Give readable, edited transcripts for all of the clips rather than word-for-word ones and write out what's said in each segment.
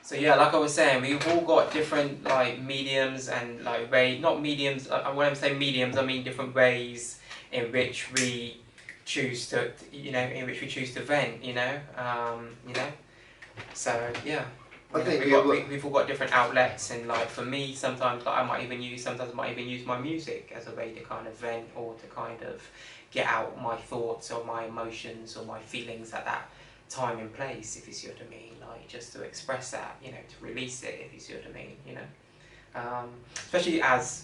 So yeah, like I was saying, we've all got different like mediums and like not mediums. When I say mediums, I mean different ways in which we choose to, in which we choose to vent. So yeah. We've all got different outlets, and like for me, sometimes I might even use my music as a way to kind of vent or to kind of get out my thoughts or my emotions or my feelings at that time and place, if you see what I mean, like just to express that, to release it, if you see what I mean,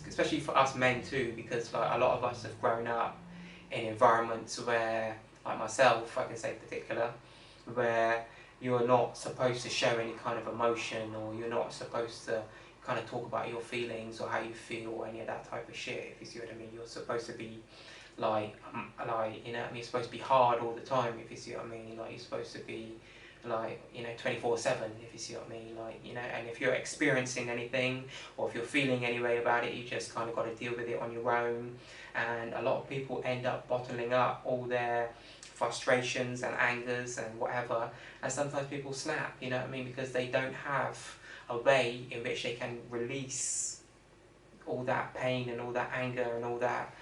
especially for us men too, because like a lot of us have grown up in environments where, like myself, I can say in particular, where you're not supposed to show any kind of emotion, or you're not supposed to kind of talk about your feelings or how you feel or any of that type of shit, if you see what I mean. You're supposed to be you're supposed to be hard all the time, if you see what I mean. Like you're supposed to be 24/7, if you see what I mean. And if you're experiencing anything or if you're feeling any way about it, you just kind of got to deal with it on your own. And a lot of people end up bottling up all their frustrations and angers and whatever, and sometimes people snap, because they don't have a way in which they can release all that pain and all that anger and all that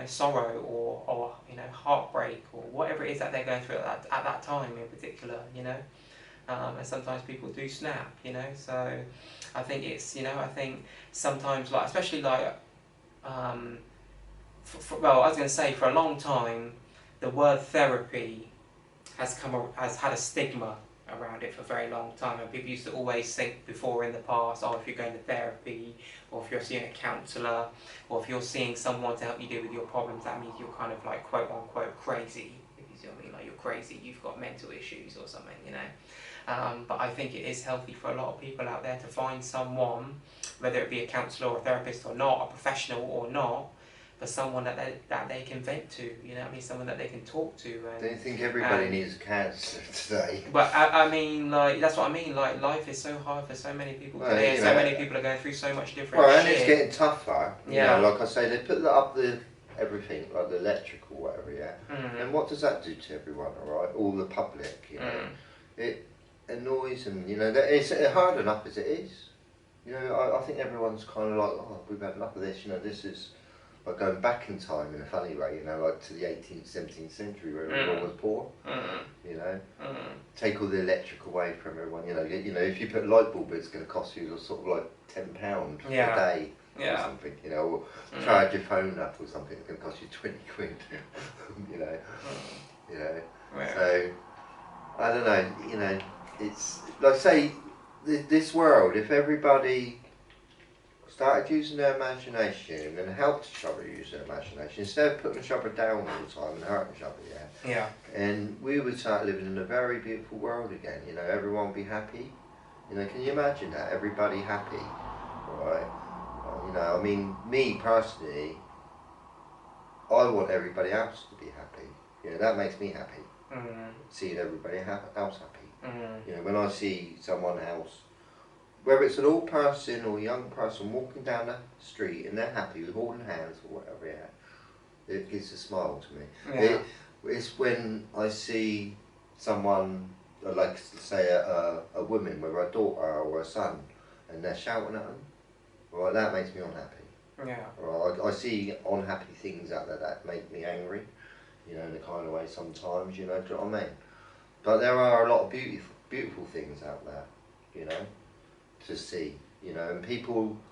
sorrow or heartbreak or whatever it is that they're going through at that time in particular, and sometimes people do snap, so I think it's, I think sometimes, like, especially like, I was going to say, for a long time, the word therapy has had a stigma around it for a very long time, and people used to always think before in the past, if you're going to therapy, or if you're seeing a counsellor, or if you're seeing someone to help you deal with your problems, that means you're kind of like quote unquote crazy, if you see what I mean, like you're crazy, you've got mental issues or something, but I think it is healthy for a lot of people out there to find someone, whether it be a counsellor or a therapist or not, a professional or not, for someone that they can vent to, someone that they can talk to. And, don't you think everybody needs a counsellor today? But I mean, like, that's what I mean. Like, life is so hard for so many people today. So many people are going through so much different shit. And it's getting tougher. Like I say, they put up everything, like the electrical, whatever. Yeah. And what does that do to everyone? All right, all the public. It annoys them. It's hard enough as it is. I think everyone's kind of like, we've had enough of this. This is like going back in time in a funny way, like to the 18th, 17th century where everyone was poor. Take all the electric away from everyone. If you put a light bulb, it's going to cost you sort of like £10 a day or something. Or charge your phone up or something. It's going to cost you 20 quid. So I don't know. It's like, say, this world. If everybody started using their imagination and helped each other use their imagination instead of putting each other down all the time and hurting each other, and we would start living in a very beautiful world again. Everyone would be happy. Can you imagine that? Everybody happy, right? I mean, me personally, I want everybody else to be happy. That makes me happy. Seeing everybody else happy. When I see someone else, whether it's an old person or a young person walking down the street and they're happy with holding hands or whatever, it gives a smile to me. It's when I see someone, like say a woman with her daughter or a son, and they're shouting at them, right, that makes me unhappy. Right, I see unhappy things out there that make me angry, in a kind of way sometimes, do you know what I mean? But there are a lot of beautiful things out there, to see, and a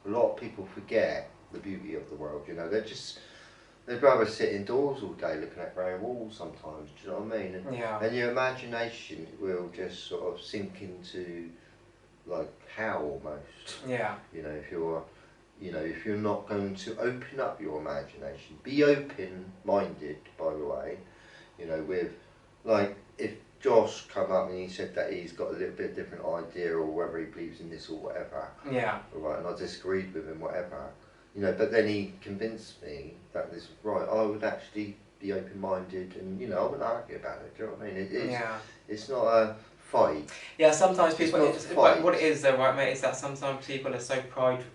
lot of people forget the beauty of the world, they'd rather sit indoors all day looking at grey walls sometimes, do you know what I mean? And your imagination will just sort of sink into like hell almost. If you're not going to open up your imagination, be open-minded, by the way, with, like, if Josh come up and he said that he's got a little bit different idea, or whether he believes in this or whatever. Right, and I disagreed with him, whatever. But then he convinced me that this was right. I would actually be open-minded, and I wouldn't argue about it. Do you know what I mean? It's not a fight. Yeah, sometimes people. What it is, though, right, mate, is that sometimes people are so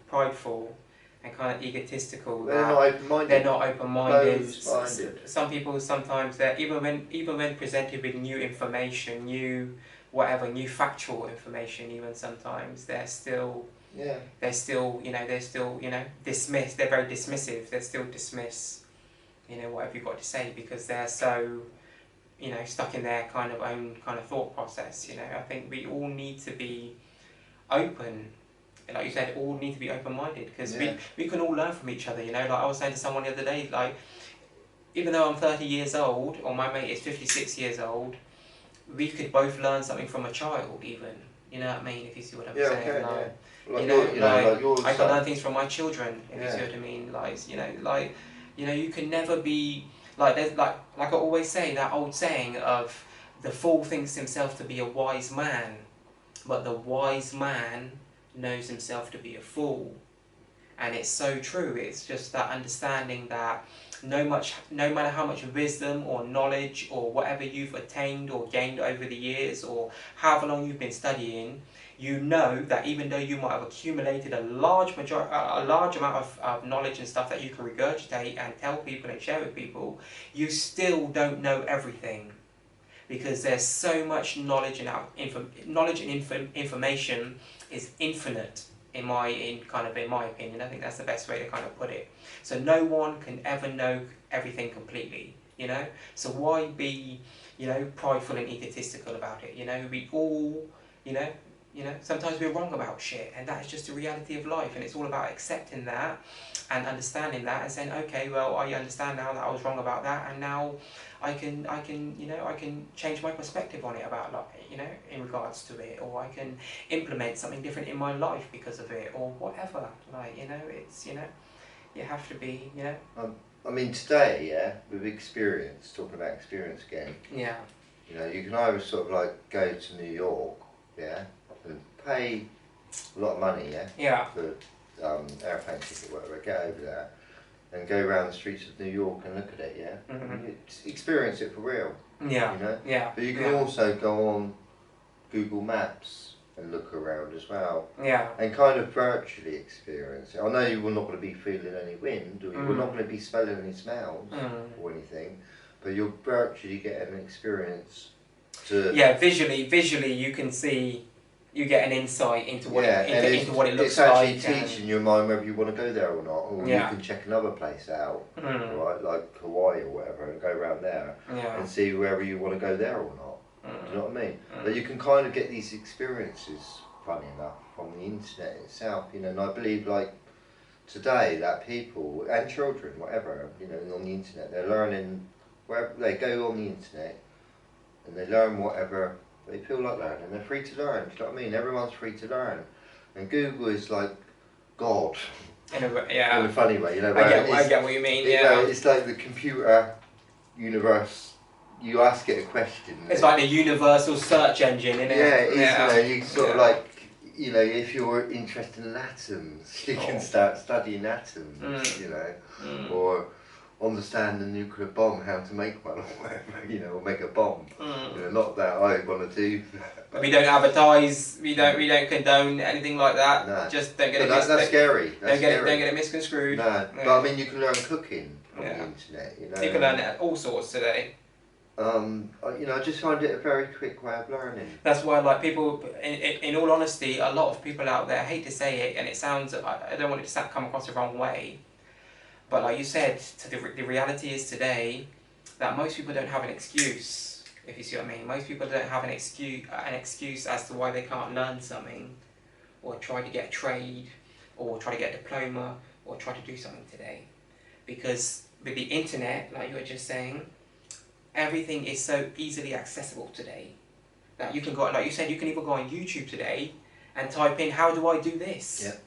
prideful and kind of egotistical. They're not open-minded. They're not open-minded. Some people sometimes, even when presented with new information, new whatever new factual information, even sometimes they're still dismissed. They're very dismissive. They still dismiss, whatever you've got to say, because they're so, stuck in their kind of own kind of thought process. I think we all need to be open. Like you said, all need to be open-minded, because we can all learn from each other. Like I was saying to someone the other day, like, even though I'm 30 years old, or my mate is 56 years old, we could both learn something from a child, even. You know what I mean? If you see what I'm saying. Okay, Like, I can learn things from my children. If you see what I mean, you can never be like. There's like I always say, that old saying of the fool thinks himself to be a wise man, but the wise man knows himself to be a fool. And it's so true. It's just that understanding that no matter how much wisdom or knowledge or whatever you've attained or gained over the years, or however long you've been studying, you know that even though you might have accumulated a large amount of knowledge and stuff that you can regurgitate and tell people and share with people, you still don't know everything, because there's so much knowledge and information is infinite. In my opinion, I think that's the best way to kind of put it. So no one can ever know everything completely, So why be, prideful and egotistical about it? We all, sometimes we're wrong about shit, and that is just the reality of life. And it's all about accepting that and understanding that and saying, okay, well, I understand now that I was wrong about that, and now I can change my perspective on it about life, in regards to it, or I can implement something different in my life because of it, or whatever. It's you have to be, I mean, today, with experience, talking about experience again. Yeah. You can either sort of like go to New York, and pay a lot of money, for airplane ticket, whatever, get over there, and go around the streets of New York and look at it, and experience it for real. But you can also go on Google Maps and look around as well, and kind of virtually experience it. I know you're not going to be feeling any wind, or you're not going to be smelling any smells or anything, but you'll virtually get an experience to... Visually you can see, you get an insight into what into what it looks like. It's actually teaching your mind whether you want to go there or not, or you can check another place out, right, like Hawaii or whatever, and go around there and see whether you want to go there or not. Do you know what I mean? But you can kind of get these experiences, funny enough, from the internet itself, and I believe, like, today, that people, and children, whatever, on the internet, they're learning, wherever they go on the internet, and they learn whatever they feel like learning. They're free to learn, do you know what I mean? Everyone's free to learn. And Google is like God. In a funny way, I get what you mean, It's like the computer universe. You ask it a question. It's like the universal search engine, isn't it? Yeah, it is. You sort of like, if you're interested in atoms, you can start studying atoms, or understand the nuclear bomb, how to make one, or whatever, or make a bomb. Not that I want to do that. We don't advertise, we don't condone anything like that. No. Just don't get it. That's scary. Don't get it misconstrued. No, but I mean, you can learn cooking from the internet. You can learn it all sorts today. I just find it a very quick way of learning. That's why, like, people, in all honesty, a lot of people out there, I hate to say it, and it sounds, I don't want it to come across the wrong way, but like you said, the reality is today that most people don't have an excuse, if you see what I mean. Most people don't have an excuse as to why they can't learn something, or try to get a trade, or try to get a diploma, or try to do something today. Because with the internet, like you were just saying, everything is so easily accessible today that you can go, like you said, you can even go on YouTube today and type in, how do I do this?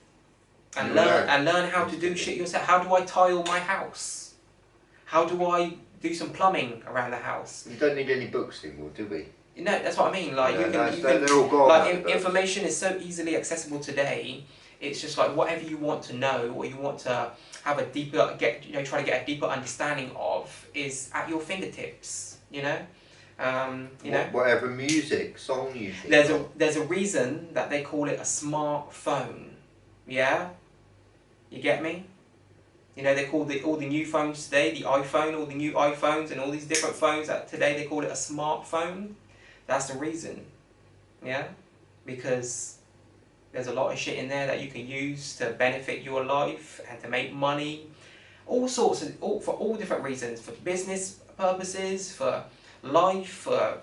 And learn how to do shit yourself. How do I tile my house? How do I do some plumbing around the house? You don't need any books anymore, do we? No, that's what I mean. Like they're all gone. Like information is so easily accessible today. It's just like whatever you want to know, or you want to have a deeper try to get a deeper understanding of, is at your fingertips. Whatever music, song you think. There's a reason that they call it a smartphone. Yeah, you get me? They call all the new phones today, the iPhone, all the new iPhones and all these different phones that today they call it a smartphone. That's the reason. yeah, because there's a lot of shit in there that you can use to benefit your life and to make money, all sorts of, for all different reasons, for business purposes, for life, for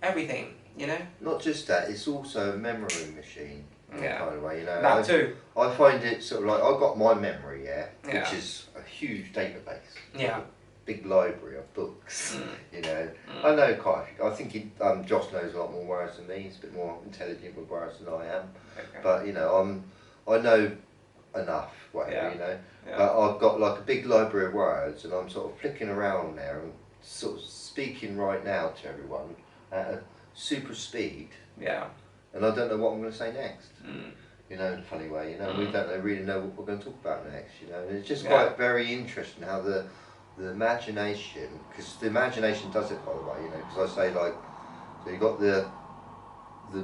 everything, you know. Not just that, it's also a memory machine. Yeah. Kind of way, you know. That too. I find it sort of like, I've got my memory, which Yeah. is a huge database. Yeah. Big library of books, you know. I know quite a few. I think Josh knows a lot more words than me. He's a bit more intelligent with words than I am. Okay. But, you know, I know enough, whatever, you know. Yeah. But I've got like a big library of words, and I'm sort of flicking around there and sort of speaking right now to everyone at a super speed. Yeah. And I don't know what I'm going to say next. Mm. You know, in a funny way, you know, we don't really know what we're going to talk about next, you know. And it's just Yeah. quite very interesting how the imagination, because the imagination does it, by the way, you know, because I say, like, so you've got the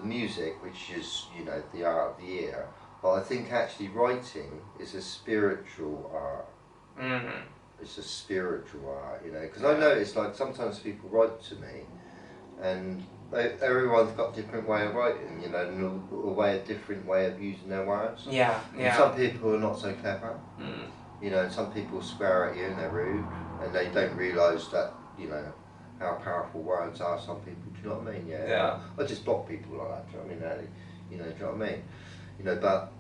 music, which is, you know, the art of the ear, but I think actually writing is a spiritual art. Mm-hmm. It's a spiritual art, you know, because I notice, like, sometimes people write to me, and everyone's got a different way of writing, you know, and a different way of using their words. Yeah, yeah. And some people are not so clever, Mm. you know, and some people swear at you and they're rude, and they don't realise that, you know, how powerful words are. Some people, do you know what I mean? Yeah. Yeah. I just block people like that. Do you know what I mean? You know, do you know what I mean? You know, but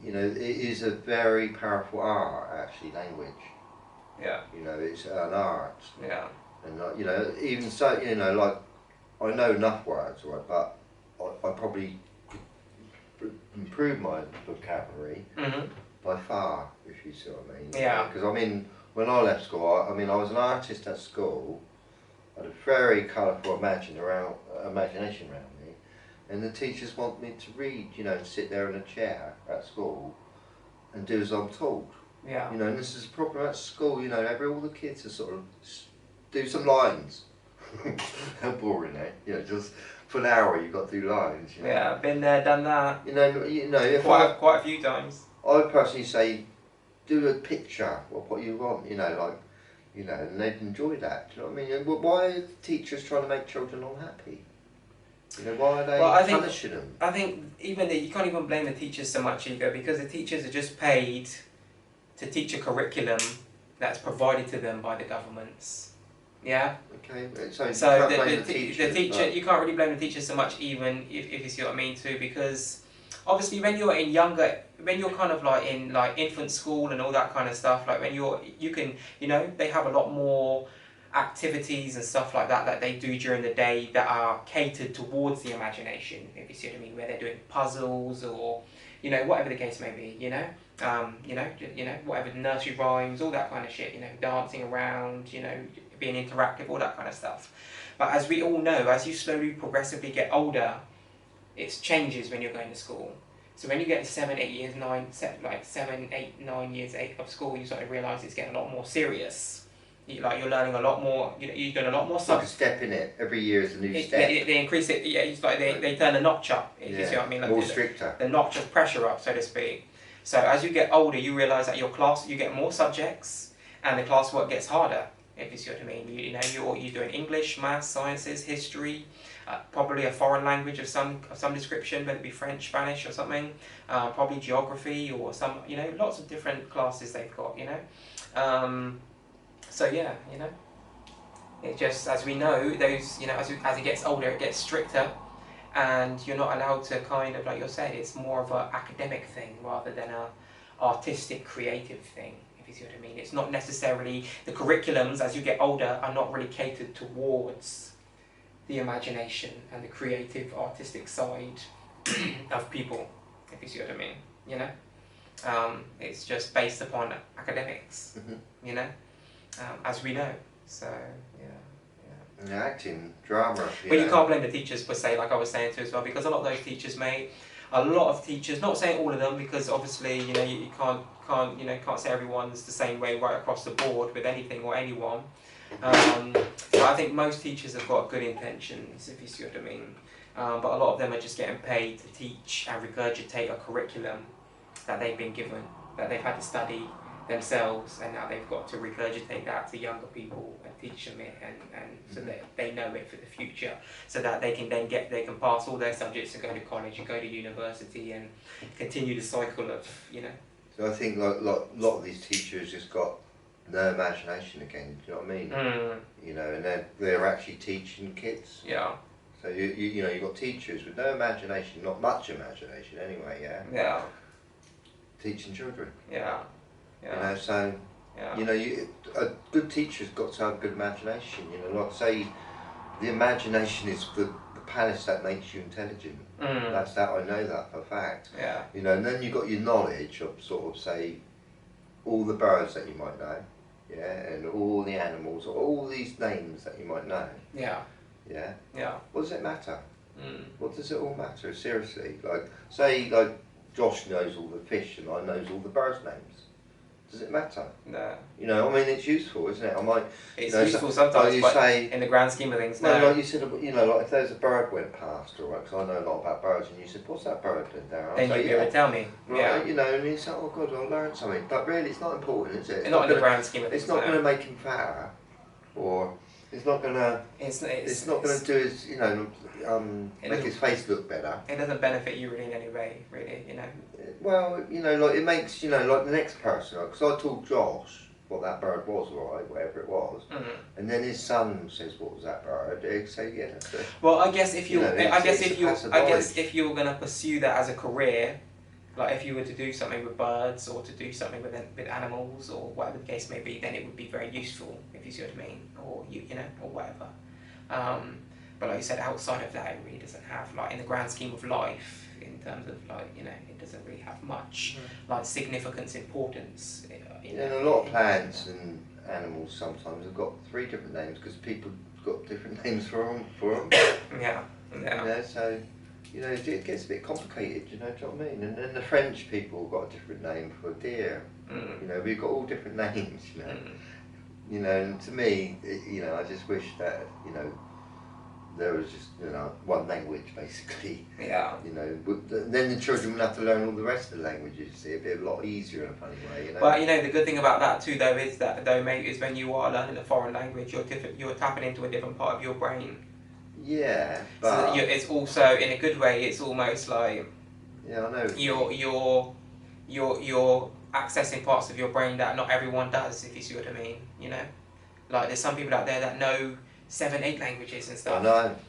you know, it is a very powerful art, actually. Language. Yeah. You know, it's an art. Yeah. And you know, even so, you know, like I know enough words, right? But I probably could improve my vocabulary by far, if you see what I mean. Yeah. Because I mean, when I left school, I mean, I was an artist at school. I had a very colourful imagination around me, and the teachers want me to read, you know, and sit there in a chair at school and do as I'm told. Yeah. You know, and this is a problem at school. You know, all the kids are sort of do some lines. How boring, eh? You know, just for an hour you've got to do lines. You know? Yeah, been there, done that. You know, if quite a few times. I personally say, do a picture of what you want. You know, like, you know, and they'd enjoy that. Do you know what I mean? And why are teachers trying to make children unhappy? You know, why are they punishing them? I think you can't even blame the teachers so much either, because the teachers are just paid to teach a curriculum that's provided to them by the governments. Yeah. Okay. So the teacher, you can't really blame the teachers so much, even if you see what I mean too, because obviously when you're kind of like in like infant school and all that kind of stuff, like when they have a lot more activities and stuff like that they do during the day that are catered towards the imagination, if you see what I mean, where they're doing puzzles or, you know, whatever the case may be, you know, whatever, nursery rhymes, all that kind of shit, you know, dancing around, you know, being interactive, all that kind of stuff. But as we all know, as you slowly progressively get older, it changes when you're going to school. So when you get to 7, 8 years, 9 years of school, you start to realise it's getting a lot more serious. You're learning a lot more. You're doing a lot more stuff. Like a step in it. Every year is a new step. They increase it. Yeah, it's like they turn the notch up. If you see what I mean, like more stricter. The notch of pressure up, so to speak. So as you get older, you realise that you get more subjects, and the classwork gets harder. If you see what I mean, you're doing English, maths, sciences, history, probably a foreign language of some description, whether it be French, Spanish, or something. Probably geography or some, lots of different classes they've got. So yeah, it just, as we know, those, as it gets older, it gets stricter, and you're not allowed to kind of, like you're saying, it's more of an academic thing rather than a artistic, creative thing. If you see what I mean, it's not necessarily, the curriculums as you get older are not really catered towards the imagination and the creative, artistic side of people. If you see what I mean, it's just based upon academics. As we know. So yeah. And acting, drama. But you can't blame the teachers per se, like I was saying too as well, because a lot of those teachers, mate, a lot of teachers, not saying all of them, because obviously you can't say everyone's the same way right across the board with anything or anyone. But I think most teachers have got good intentions, if you see what I mean. But a lot of them are just getting paid to teach and regurgitate a curriculum that they've been given, that they've had to study, themselves, and now they've got to regurgitate that to younger people and teach them it, and so that they know it for the future, so that they can then they can pass all their subjects and go to college and go to university and continue the cycle of, you know. So I think like a lot of these teachers just got no imagination again. Do you know what I mean? You know, and they're actually teaching kids. Yeah. So you know, you've got teachers with no imagination, not much imagination anyway. Yeah. Yeah. Teaching children. Yeah. Yeah. You know, so yeah. you know, a good teacher's got to have good imagination. You know, like say, the imagination is the palace that makes you intelligent. That's that, I know that for a fact. Yeah. You know, and then you've got your knowledge of sort of say all the birds that you might know, yeah, and all the animals, all these names that you might know. Yeah. Yeah. Yeah. What does it matter? What does it all matter? Seriously, like say like Josh knows all the fish and I knows all the birds' names. Does it matter? No. You know, I mean, it's useful, isn't it? I might. It's you know, useful sometimes, you but say, in the grand scheme of things, no. no. Like you said, you know, like if there's a bird went past, or because I know a lot about birds, and you said, "What's that bird doing there?" Then you'd be able to tell me. Right, Yeah. you know, and you say, "Oh God, I learned something." But really, it's not important, is it? It's not in the grand scheme of things. It's not going to make him fatter, or it's not going to. It's not going to do his, you know, make his face look better. It doesn't benefit you really in any way, really, you know. Well, you know, like it makes, you know, like the next person, because I told Josh what that bird was, right, whatever it was, and then his son says, "What was that bird?" He'd say, "Yeah." Well, I guess if you, I guess if you were going to pursue that as a career, like if you were to do something with birds or to do something with animals or whatever the case may be, then it would be very useful, if you see what I mean, or you know, or whatever. But like you said, outside of that, it really doesn't have, like in the grand scheme of life, in terms of like, you know, it doesn't really have much like significance, importance. You know, and a lot of plants and animals sometimes have got 3 different names because people have got different names for them. Yeah. You know, so you know it gets a bit complicated. You know what I mean? And then the French people got a different name for deer. You know, we've got all different names. You know, you know, and to me, you know, I just wish that there was just one language basically. Yeah. You know, but then the children would have to learn all the rest of the languages. See, it'd be a lot easier in a funny way. You know. But you know, the good thing about that too, though, is that mate, is when you are learning a foreign language, you're tapping into a different part of your brain. Yeah, but so that it's also in a good way. It's almost like I know you're accessing parts of your brain that not everyone does. If you see what I mean, you know, like there's some people out there that know 7, 8 languages and stuff.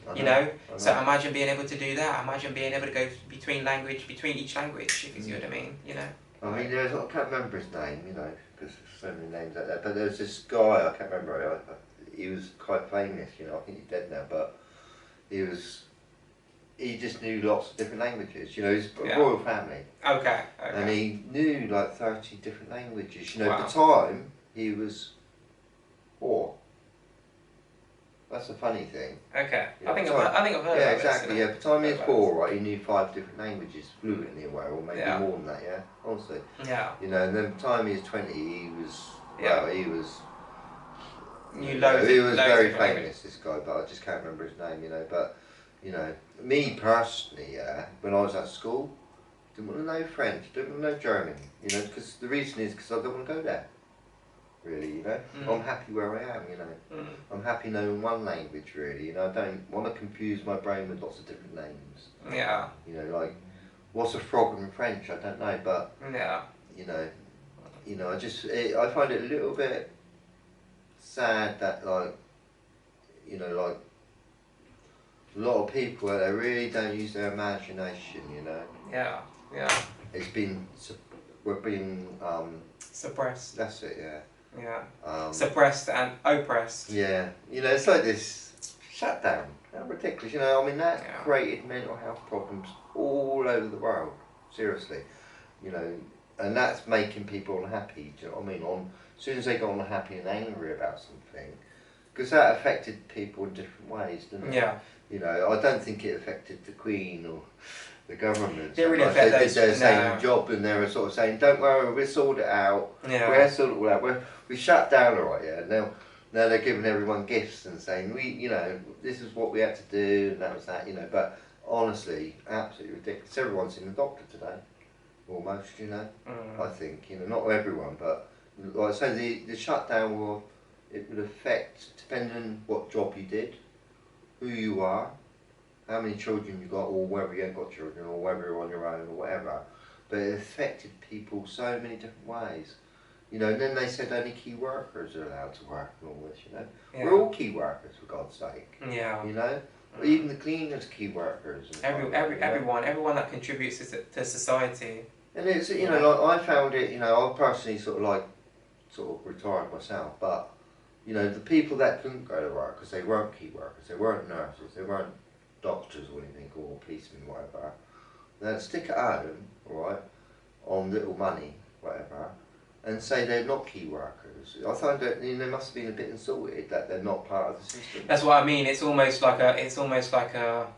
I know. So imagine being able to do that. Imagine being able to go between each language, if you see what I mean, you know. I mean, I can't remember his name, you know, because there's so many names like that. But there's this guy, I can't remember. He was quite famous, you know. I think he's dead now, but he just knew lots of different languages. You know, he's a royal family. Okay. And he knew like 30 different languages. You know, wow. At the time he was 4. That's a funny thing. Okay. You know, I think I've heard of it. Exactly. Yeah, by the time he was 4, right, he knew 5 different languages fluently, or maybe more than that. Yeah, honestly. Yeah. You know, and then by the time he was 20, he was he was. He was very famous, this guy, but I just can't remember his name. You know, but you know, me personally, when I was at school, didn't want to know French, didn't want to know German. You know, because the reason is because I don't want to go there. Really, you know, I'm happy where I am. You know, I'm happy knowing one language. Really, you know, I don't want to confuse my brain with lots of different names. Yeah. You know, like what's a frog in French? I don't know, but you know, I find it a little bit sad that like a lot of people they really don't use their imagination. You know. Yeah. We're being suppressed. That's it. Yeah. Yeah. Suppressed and oppressed. Yeah. You know, it's like this shutdown. How ridiculous. You know, I mean, that created mental health problems all over the world. Seriously. You know, and that's making people unhappy. Do you know what I mean? As soon as they got unhappy and angry about something, because that affected people in different ways, didn't it? Yeah. You know, I don't think it affected the Queen or the government. They really did their same job, and they were sort of saying, "Don't worry, we'll sort it out. Yeah. We'll sort it all out. We shut down, all right, yeah." Now they're giving everyone gifts and saying, you know, this is what we had to do, and that was that, you know. But honestly, absolutely ridiculous. Everyone's seen a doctor today, almost, you know. I think, you know, not everyone, but like I say, the shutdown it would affect, depending on what job you did, who you are, how many children you got, or whether you ain't got children, or whether you're on your own, or whatever. But it affected people so many different ways. You know, and then they said only key workers are allowed to work and all this, you know. Yeah. We're all key workers, for God's sake. Yeah. You know? Even the cleaners, key workers. And everyone that contributes to society. And it's, you know, like I found it, you know, I personally sort of retired myself, but, you know, the people that couldn't go to work because they weren't key workers, they weren't nurses, they weren't doctors or anything, or policemen, whatever, they'd stick at home, alright, on little money, whatever, and say they're not key workers. I find that, you know, they must have been a bit insulted that they're not part of the system. That's what I mean. It's almost like a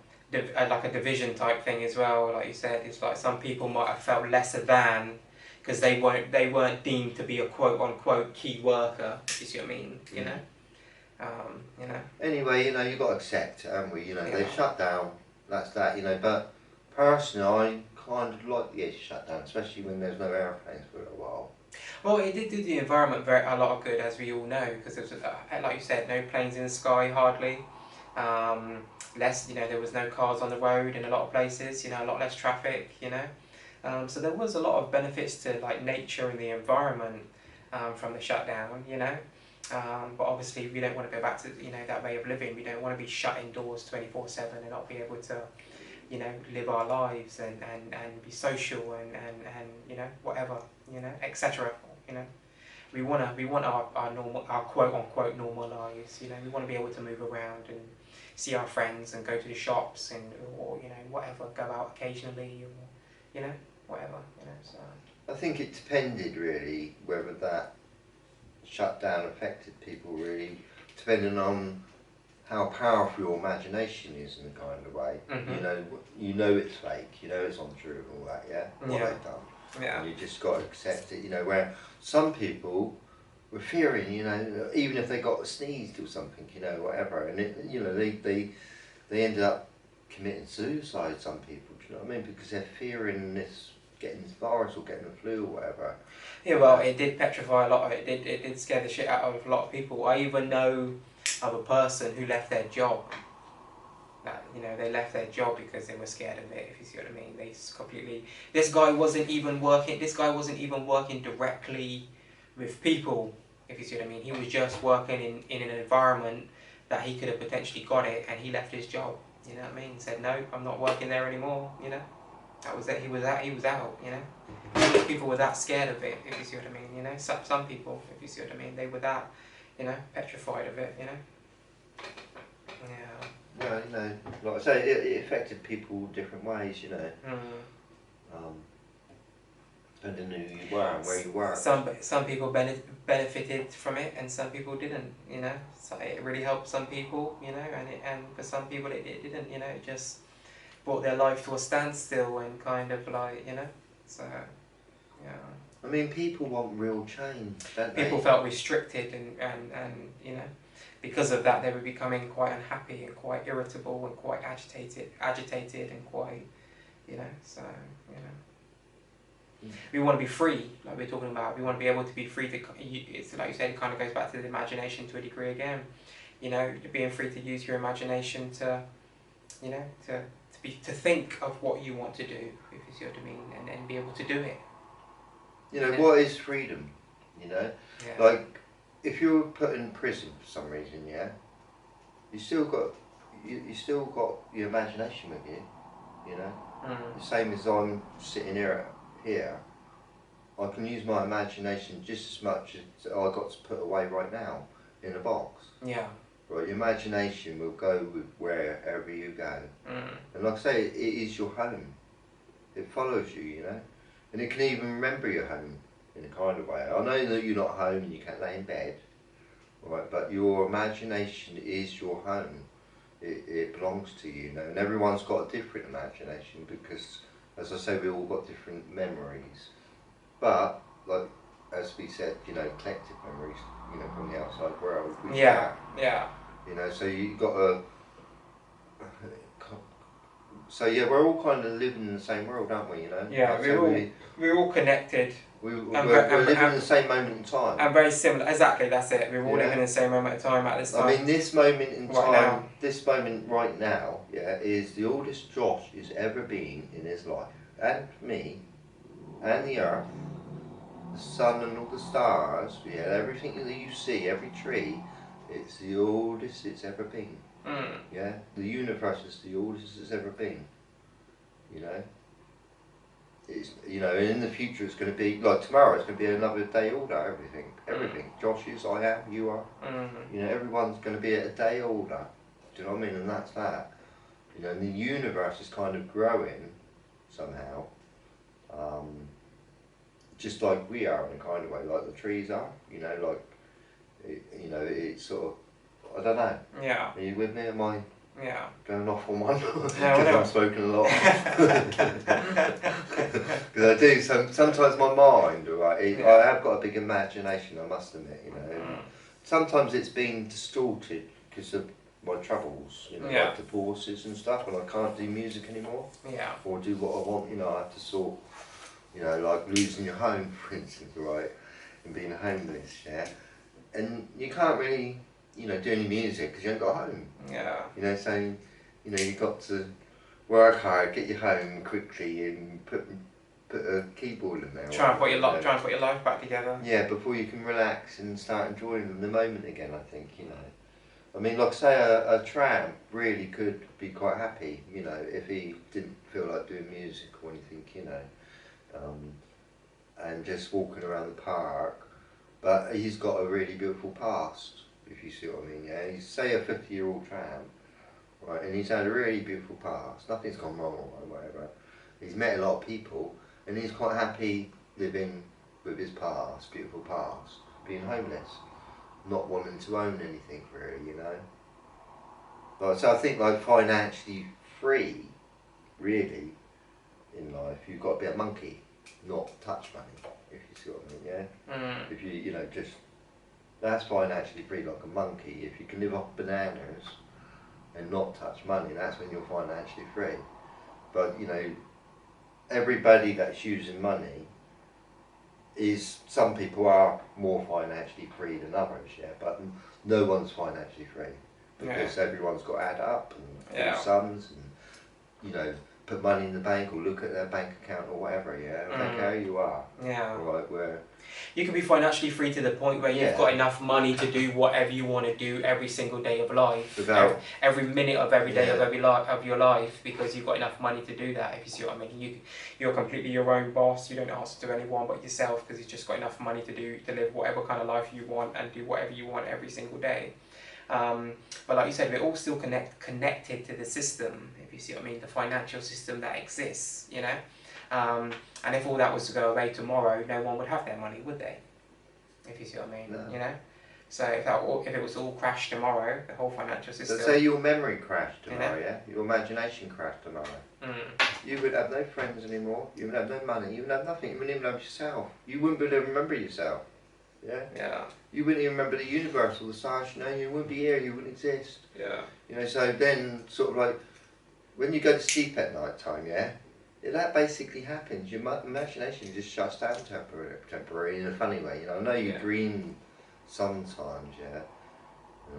division type thing as well. Like you said, it's like some people might have felt lesser than because they weren't deemed to be a quote unquote key worker. You see what I mean? You know. You know. Anyway, you know, you've got to accept, haven't we? You know, they've shut down. That's that. You know, but personally, I kind of like the edge shutdown, especially when there's no airplanes for a while. Well, it did do the environment a lot of good, as we all know, because there was, like you said, no planes in the sky hardly. Less, you know, there was no cars on the road in a lot of places. You know, a lot less traffic. You know, so there was a lot of benefits to like nature and the environment from the shutdown. You know, but obviously we don't want to go back to that way of living. We don't want to be shut indoors 24/7 and not be able to live our lives and be social and you know, whatever, you know, etc. You know, we want our quote unquote normal lives. You know, we want to be able to move around and see our friends and go to the shops or you know, whatever, go out occasionally or you know, whatever, you know. So I think it depended really whether that shutdown affected people really, depending on how powerful your imagination is in a kind of way. You know it's fake, you know it's untrue and all that, what they've done. And you just got to accept it, you know, where some people were fearing, you know, even if they got sneezed or something, you know, whatever, and it, you know, they ended up committing suicide, some people, do you know what I mean, because they're fearing this, getting this virus or getting the flu or whatever. Yeah, well, it did petrify a lot of it did scare the shit out of a lot of people. I even know of a person who left their job. You know, they left their job because they were scared of it, if you see what I mean. This guy wasn't even working directly with people, if you see what I mean. He was just working in an environment that he could have potentially got it, and he left his job, you know what I mean. He said, no, I'm not working there anymore, you know. That was it, he was out, you know. People were that scared of it, if you see what I mean, you know. Some people, if you see what I mean, they were that, you know, petrified of it, you know. Yeah. Yeah, you know, like I say, it affected people different ways, you know. Depending on who you were and where you were. Some people benefited from it, and some people didn't. You know, so it really helped some people. You know, and for some people it didn't. You know, it just brought their life to a standstill and kind of like, you know. So, yeah. I mean, people want real change, don't they? People felt restricted and you know. Because of that, they were becoming quite unhappy and quite irritable and quite agitated and quite, you know, so, you know. We want to be free, like we're talking about. We want to be able to be free to, it's like you said, it kind of goes back to the imagination to a degree again. You know, being free to use your imagination to, you know, to think of what you want to do, if you see what I mean, and be able to do it. You know, what is freedom, you know? Yeah. Like, if you were put in prison for some reason, you still got your imagination with you, you know. The same as I'm sitting here, I can use my imagination just as much as I got to put away right now in a box. Yeah. Right, your imagination will go with wherever you go, and like I say, it is your home. It follows you, you know, and it can even remember your home. In a kind of way. I know that you're not home and you can't lay in bed, right? But your imagination is your home. It belongs to you, you know. And everyone's got a different imagination because, as I say, we all got different memories. But, like as we said, you know, collective memories, you know, from the outside world. Yeah. You know, so you got to So yeah, we're all kind of living in the same world, aren't we? You know. Yeah, Like, we're all connected. we're living in the same moment in time. And very similar. Exactly, that's it. We're all Yeah. living in the same moment of time at this time. I mean, this moment in Right time, now. this moment right now, yeah, is the oldest Josh has ever been in his life, and me, and the earth, the sun and all the stars, yeah, everything that you see, every tree, it's the oldest it's ever been. Mm. Yeah, the universe is the oldest it's ever been. You know, it's, you know, in the future it's going to be like tomorrow. It's going to be another day older. Everything. Josh is, I am, you are. You know, everyone's going to be a day older. Do you know what I mean? And that's that. You know, and the universe is kind of growing somehow. Just like we are in a kind of way, like the trees are. You know, like you know, it's sort of, I don't know. Yeah. Are you with me? Am I Yeah. going off on one? Because No, no. I'm smoking a lot. Because I do. Sometimes my mind, right? Yeah. I have got a big imagination. I must admit, you know. Sometimes it's been distorted because of my troubles, you know, Yeah. like divorces and stuff, and I can't do music anymore. Yeah. Or do what I want. You know, I have to sort. You know, like losing your home, for instance, right, and being homeless, yeah. And you can't really, you know, do any music because you ain't got a home. Yeah. You know, so, you know, you've got to work hard, get your home quickly and put a keyboard in there. Try and put your life back together. Yeah, before you can relax and start enjoying the moment again, I think, you know. I mean, like say a tramp really could be quite happy, you know, if he didn't feel like doing music or anything, you know. And just walking around the park, but he's got a really beautiful past, if you see what I mean, yeah. He's, say, a 50-year-old tramp, right, and he's had a really beautiful past, nothing's gone wrong or whatever. He's met a lot of people, and he's quite happy living with his past, beautiful past, being homeless, not wanting to own anything really, you know. Like, so I think like financially free, really, in life, you've got to be a monkey, not touch money, if you see what I mean, yeah? If you know, just, that's financially free, like a monkey. If you can live off bananas and not touch money, that's when you're financially free. But, you know, everybody that's using money is, some people are more financially free than others, yeah? But no one's financially free, because everyone's got to add up and do sums and, you know, put money in the bank or look at their bank account or whatever, yeah? I don't care who you are. Yeah. Right, where you can be financially free to the point where you've got enough money to do whatever you want to do every single day of life. Without, every minute of every day of your life, because you've got enough money to do that, if you see what I mean. You're completely your own boss, you don't answer to anyone but yourself, because you've just got enough money to live whatever kind of life you want and do whatever you want every single day. But like you said, we're all still connected to the system, if you see what I mean, the financial system that exists, you know. And if all that was to go away tomorrow, no one would have their money, would they? If you see what I mean, you know. So if it was all crashed tomorrow, the whole financial system. So say your memory crashed tomorrow, yeah? Your imagination crashed tomorrow. You would have no friends anymore. You would have no money. You would have nothing. You wouldn't even have yourself. You wouldn't be able to remember yourself. Yeah. Yeah. You wouldn't even remember the universe or the stars. You know, you wouldn't be here. You wouldn't exist. Yeah. You know, so then sort of like when you go to sleep at night time, yeah, that basically happens. Your imagination just shuts down temporarily in a funny way. You know, I know you dream sometimes, yeah.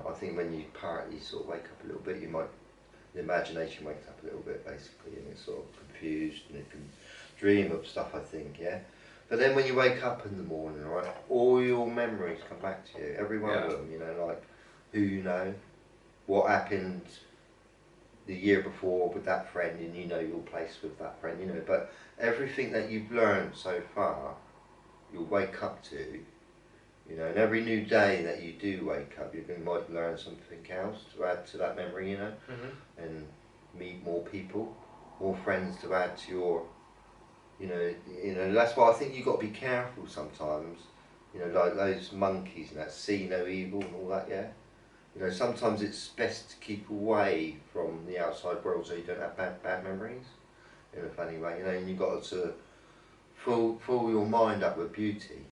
I think when you partly sort of wake up a little bit, the imagination wakes up a little bit basically, and it's sort of confused and it can dream of stuff, I think, yeah. But then when you wake up in the morning, right, all your memories come back to you, every one of them, you know, like who you know, what happened the year before with that friend, and you know your place with that friend, you know, but everything that you've learned so far, you'll wake up to, you know, and every new day that you do wake up, you might learn something else to add to that memory, you know, and meet more people, more friends to add to your, you know, that's why I think you've got to be careful sometimes, you know, like those monkeys and that see no evil and all that, yeah. You know, sometimes it's best to keep away from the outside world so you don't have bad memories, in a funny way, you know, and you've got to fill your mind up with beauty,